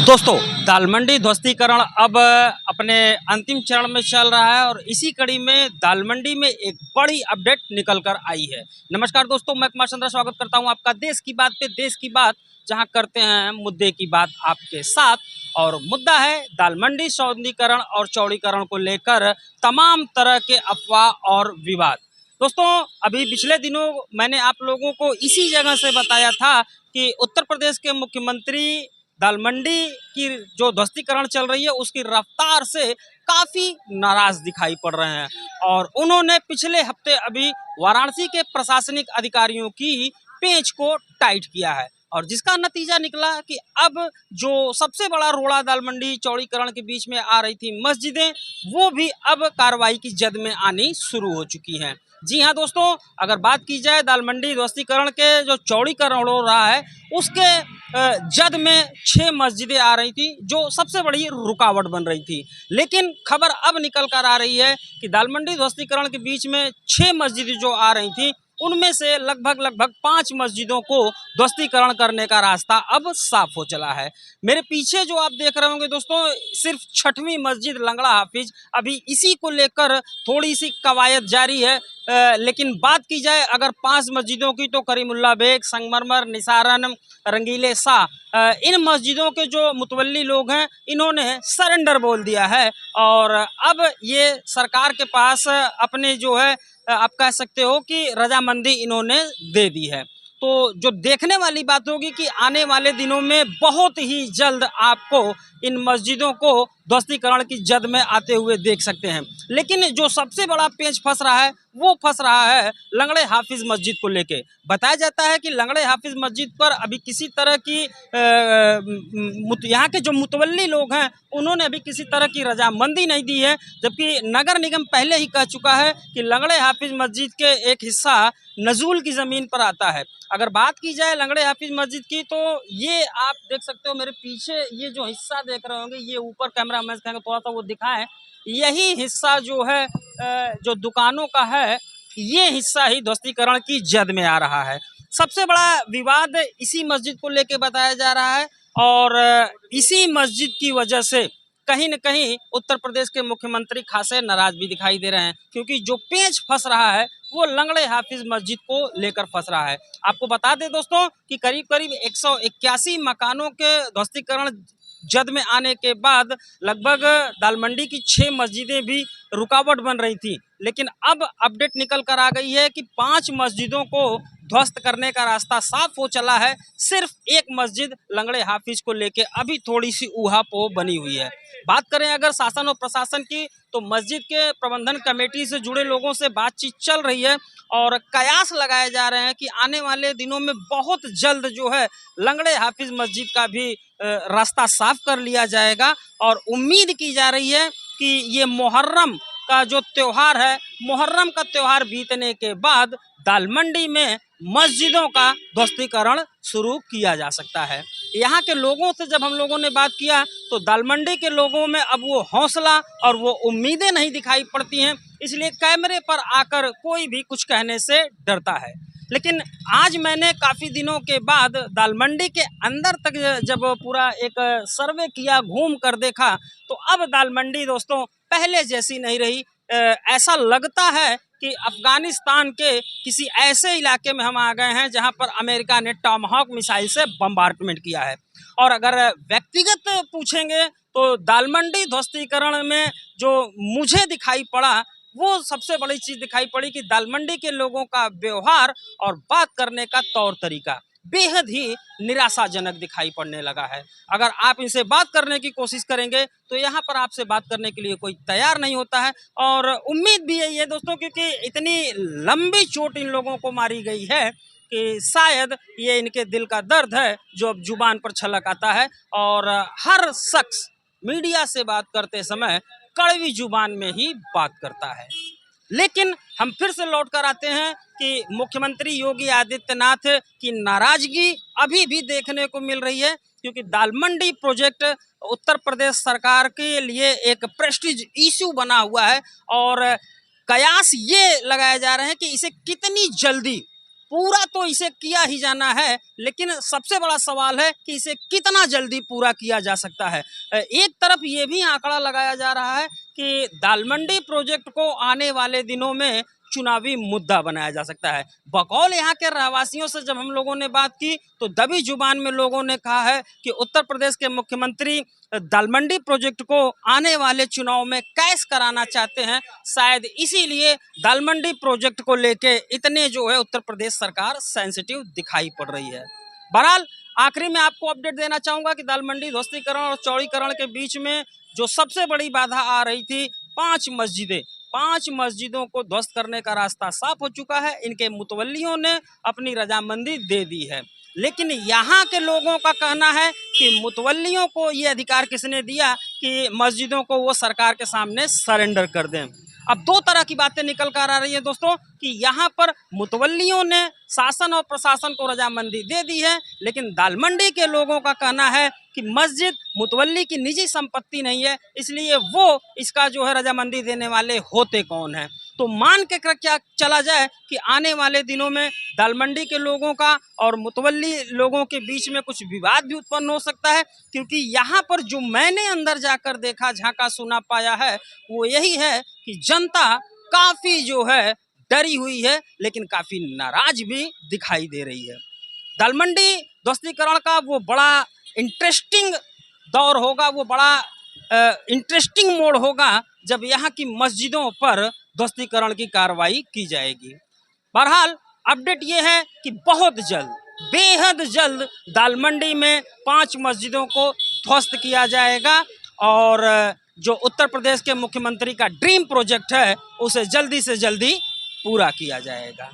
दोस्तों, दाल मंडी ध्वस्तीकरण अब अपने अंतिम चरण में चल रहा है और इसी कड़ी में दाल मंडी में एक बड़ी अपडेट निकल कर आई है। नमस्कार दोस्तों, मैं कुमार चंद्रा स्वागत करता हूं आपका देश की बात पे। देश की बात जहां करते हैं मुद्दे की बात आपके साथ, और मुद्दा है दाल मंडी सौंदर्यीकरण और चौड़ीकरण को लेकर तमाम तरह के अफवाह और विवाद। दोस्तों, अभी पिछले दिनों मैंने आप लोगों को इसी जगह से बताया था कि उत्तर प्रदेश के मुख्यमंत्री दाल मंडी की जो ध्वस्तीकरण चल रही है उसकी रफ्तार से काफ़ी नाराज दिखाई पड़ रहे हैं, और उन्होंने पिछले हफ्ते अभी वाराणसी के प्रशासनिक अधिकारियों की पेंच को टाइट किया है, और जिसका नतीजा निकला कि अब जो सबसे बड़ा रोड़ा दाल मंडी चौड़ीकरण के बीच में आ रही थी मस्जिदें, वो भी अब कार्रवाई की जद में आनी शुरू हो चुकी हैं। जी हाँ दोस्तों, अगर बात की जाए दाल मंडी ध्वस्तीकरण के जो चौड़ीकरण हो रहा है उसके जद में 6 मस्जिदें आ रही थी जो सबसे बड़ी रुकावट बन रही थी। लेकिन खबर अब निकल कर आ रही है कि दाल मंडी ध्वस्तीकरण के बीच में 6 मस्जिदें जो आ रही थी उनमें से लगभग 5 मस्जिदों को ध्वस्तीकरण करने का रास्ता अब साफ हो चला है। मेरे पीछे जो आप देख रहे होंगे दोस्तों, सिर्फ 6वीं मस्जिद लंगड़ा हाफिज, अभी इसी को लेकर थोड़ी सी कवायद जारी है। लेकिन बात की जाए अगर 5 मस्जिदों की, तो करीमुल्ला बेग, संगमरमर, निसारन, रंगीले शाह, इन मस्जिदों के जो मुतवल्ली लोग हैं इन्होंने सरेंडर बोल दिया है, और अब ये सरकार के पास अपने जो है आप कह सकते हो कि रजामंदी इन्होंने दे दी है। तो जो देखने वाली बात होगी कि आने वाले दिनों में बहुत ही जल्द आपको इन मस्जिदों को ध्वस्तीकरण की जद में आते हुए देख सकते हैं। लेकिन जो सबसे बड़ा पेच फंस रहा है वो फंस रहा है लंगड़े हाफिज मस्जिद को लेके। बताया जाता है कि लंगड़े हाफिज मस्जिद पर अभी किसी तरह की यहाँ के जो मुतवल्ली लोग हैं उन्होंने अभी किसी तरह की रजामंदी नहीं दी है, जबकि नगर निगम पहले ही कह चुका है कि लंगड़े हाफिज मस्जिद के एक हिस्सा नजूल की ज़मीन पर आता है। अगर बात की जाए लंगड़े हाफिज मस्जिद की, तो ये आप देख सकते हो मेरे पीछे ये जो हिस्सा देख रहे होंगे, ये ऊपर कैमरा मैन कहेंगे थोड़ा सा वो दिखाएं, यही हिस्सा जो है जो दुकानों का है, ये हिस्सा ही ध्वस्तीकरण की जद में आ रहा है। सबसे बड़ा विवाद इसी मस्जिद को लेके बताया जा रहा है, और इसी मस्जिद की वजह से कहीं न कहीं उत्तर प्रदेश के मुख्यमंत्री खासे नाराज भी दिखाई दे रहे हैं, क्योंकि जो पेंच फंस रहा है वो लंगड़े हाफिज मस्जिद को लेकर फंस रहा है। आपको बता दें दोस्तों कि करीब 181 मकानों के ध्वस्तीकरण जद में आने के बाद लगभग दाल मंडी की 6 मस्जिदें भी रुकावट बन रही थी। लेकिन अब अपडेट निकल कर आ गई है कि 5 मस्जिदों को ध्वस्त करने का रास्ता साफ हो चला है। सिर्फ एक मस्जिद लंगड़े हाफिज को लेके अभी थोड़ी सी ऊहापोह बनी हुई है। बात करें अगर शासन और प्रशासन की, तो मस्जिद के प्रबंधन कमेटी से जुड़े लोगों से बातचीत चल रही है, और कयास लगाए जा रहे हैं कि आने वाले दिनों में बहुत जल्द जो है लंगड़े हाफिज मस्जिद का भी रास्ता साफ कर लिया जाएगा। और उम्मीद की जा रही है कि ये मुहर्रम का जो त्यौहार है, मुहर्रम का त्यौहार बीतने के बाद दाल मंडी में मस्जिदों का ध्वस्तीकरण शुरू किया जा सकता है। यहाँ के लोगों से जब हम लोगों ने बात किया तो दाल मंडी के लोगों में अब वो हौसला और वो उम्मीदें नहीं दिखाई पड़ती हैं, इसलिए कैमरे पर आकर कोई भी कुछ कहने से डरता है। लेकिन आज मैंने काफ़ी दिनों के बाद दाल मंडी के अंदर तक जब पूरा एक सर्वे किया, घूम कर देखा, तो अब दाल मंडी दोस्तों पहले जैसी नहीं रही। ऐसा लगता है कि अफगानिस्तान के किसी ऐसे इलाके में हम आ गए हैं जहां पर अमेरिका ने टॉमहॉक मिसाइल से बम्बार्डमेंट किया है। और अगर व्यक्तिगत पूछेंगे तो दाल मंडी ध्वस्तीकरण में जो मुझे दिखाई पड़ा वो सबसे बड़ी चीज़ दिखाई पड़ी कि दाल मंडी के लोगों का व्यवहार और बात करने का तौर तरीका बेहद ही निराशाजनक दिखाई पड़ने लगा है। अगर आप इनसे बात करने की कोशिश करेंगे तो यहाँ पर आपसे बात करने के लिए कोई तैयार नहीं होता है, और उम्मीद भी यही है दोस्तों, क्योंकि इतनी लंबी चोट इन लोगों को मारी गई है कि शायद ये इनके दिल का दर्द है जो अब जुबान पर छलक आता है। और हर शख्स मीडिया से बात करते समय कड़वी जुबान में ही बात करता है। लेकिन हम फिर से लौट कर आते हैं कि मुख्यमंत्री योगी आदित्यनाथ की नाराजगी अभी भी देखने को मिल रही है, क्योंकि दाल मंडी प्रोजेक्ट उत्तर प्रदेश सरकार के लिए एक प्रेस्टीज इशू बना हुआ है, और कयास ये लगाए जा रहे हैं कि इसे कितनी जल्दी पूरा तो इसे किया ही जाना है, लेकिन सबसे बड़ा सवाल है कि इसे कितना जल्दी पूरा किया जा सकता है। एक तरफ ये भी आंकड़ा लगाया जा रहा है कि दालमंडी प्रोजेक्ट को आने वाले दिनों में चुनावी मुद्दा बनाया जा सकता है। बकौल यहाँ के रहवासियों से जब हम लोगों ने बात की तो दबी जुबान में लोगों ने कहा है कि उत्तर प्रदेश के मुख्यमंत्री दालमंडी प्रोजेक्ट को आने वाले चुनाव में कैश कराना चाहते हैं। शायद इसीलिए दालमंडी प्रोजेक्ट को लेके इतने जो है उत्तर प्रदेश सरकार सेंसिटिव दिखाई पड़ रही है। बहरहाल आखिरी में आपको अपडेट देना चाहूँगा कि दालमंडी ध्वस्तीकरण और चौड़ीकरण के बीच में जो सबसे बड़ी बाधा आ रही थी, 5 मस्जिदों को ध्वस्त करने का रास्ता साफ हो चुका है। इनके मुतवल्लियों ने अपनी रजामंदी दे दी है, लेकिन यहाँ के लोगों का कहना है कि मुतवल्लियों को ये अधिकार किसने दिया कि मस्जिदों को वो सरकार के सामने सरेंडर कर दें। अब दो तरह की बातें निकल कर आ रही है दोस्तों कि यहाँ पर मुतवल्लियों ने शासन और प्रशासन को रजामंदी दे दी है, लेकिन दालमंडी के लोगों का कहना है कि मस्जिद मुतवल्ली की निजी संपत्ति नहीं है, इसलिए वो इसका जो है रजामंदी देने वाले होते कौन हैं। तो मान के क्या चला जाए कि आने वाले दिनों में दालमंडी के लोगों का और मुतवल्ली लोगों के बीच में कुछ विवाद भी उत्पन्न हो सकता है, क्योंकि यहाँ पर जो मैंने अंदर जाकर देखा, झांका, सुना, पाया है वो यही है कि जनता काफ़ी जो है डरी हुई है, लेकिन काफ़ी नाराज भी दिखाई दे रही है। दालमंडी ध्वस्तीकरण का वो बड़ा इंटरेस्टिंग दौर होगा, वो बड़ा इंटरेस्टिंग मोड़ होगा जब यहाँ की मस्जिदों पर ध्वस्तीकरण की कार्रवाई की जाएगी। बहरहाल अपडेट ये है कि बहुत जल्द, बेहद जल्द दालमंडी में 5 मस्जिदों को ध्वस्त किया जाएगा और जो उत्तर प्रदेश के मुख्यमंत्री का ड्रीम प्रोजेक्ट है उसे जल्दी से जल्दी पूरा किया जाएगा।